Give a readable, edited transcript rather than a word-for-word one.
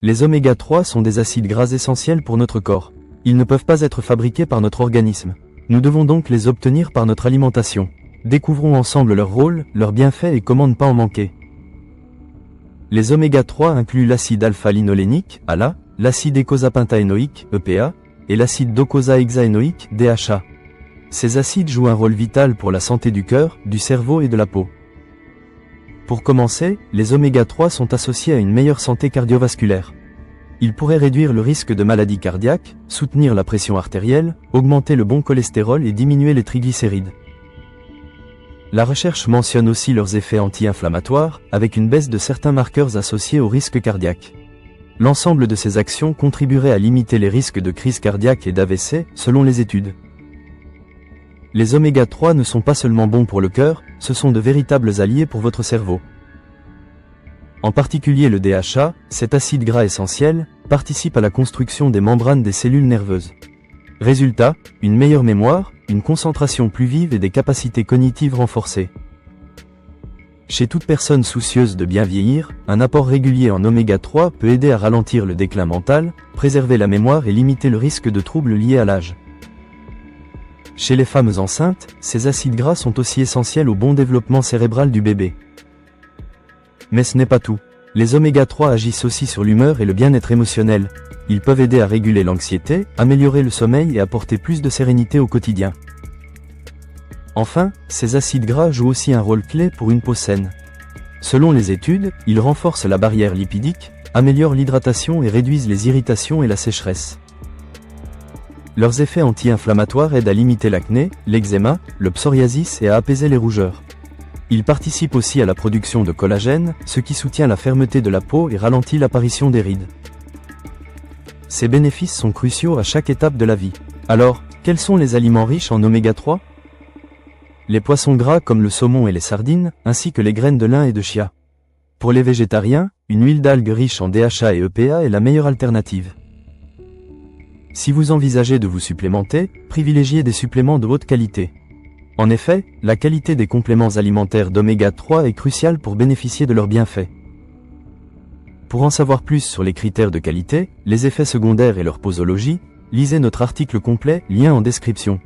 Les oméga 3 sont des acides gras essentiels pour notre corps. Ils ne peuvent pas être fabriqués par notre organisme. Nous devons donc les obtenir par notre alimentation. Découvrons ensemble leur rôle, leurs bienfaits et comment ne pas en manquer. Les oméga 3 incluent l'acide alpha-linolénique, ALA, l'acide eicosapentaénoïque, EPA, et l'acide docosahexaénoïque, DHA. Ces acides jouent un rôle vital pour la santé du cœur, du cerveau et de la peau. Pour commencer, les oméga 3 sont associés à une meilleure santé cardiovasculaire. Ils pourraient réduire le risque de maladies cardiaques, soutenir la pression artérielle, augmenter le bon cholestérol et diminuer les triglycérides. La recherche mentionne aussi leurs effets anti-inflammatoires, avec une baisse de certains marqueurs associés au risque cardiaque. L'ensemble de ces actions contribuerait à limiter les risques de crise cardiaque et d'AVC, selon les études. Les oméga 3 ne sont pas seulement bons pour le cœur, ce sont de véritables alliés pour votre cerveau. En particulier le DHA, cet acide gras essentiel, participe à la construction des membranes des cellules nerveuses. Résultat, une meilleure mémoire, une concentration plus vive et des capacités cognitives renforcées. Chez toute personne soucieuse de bien vieillir, un apport régulier en oméga 3 peut aider à ralentir le déclin mental, préserver la mémoire et limiter le risque de troubles liés à l'âge. Chez les femmes enceintes, ces acides gras sont aussi essentiels au bon développement cérébral du bébé. Mais ce n'est pas tout. Les oméga 3 agissent aussi sur l'humeur et le bien-être émotionnel. Ils peuvent aider à réguler l'anxiété, améliorer le sommeil et apporter plus de sérénité au quotidien. Enfin, ces acides gras jouent aussi un rôle clé pour une peau saine. Selon les études, ils renforcent la barrière lipidique, améliorent l'hydratation et réduisent les irritations et la sécheresse. Leurs effets anti-inflammatoires aident à limiter l'acné, l'eczéma, le psoriasis et à apaiser les rougeurs. Ils participent aussi à la production de collagène, ce qui soutient la fermeté de la peau et ralentit l'apparition des rides. Ces bénéfices sont cruciaux à chaque étape de la vie. Alors, quels sont les aliments riches en oméga 3 ? Les poissons gras comme le saumon et les sardines, ainsi que les graines de lin et de chia. Pour les végétariens, une huile d'algue riche en DHA et EPA est la meilleure alternative. Si vous envisagez de vous supplémenter, privilégiez des suppléments de haute qualité. En effet, la qualité des compléments alimentaires d'oméga 3 est cruciale pour bénéficier de leurs bienfaits. Pour en savoir plus sur les critères de qualité, les effets secondaires et leur posologie, lisez notre article complet, lien en description.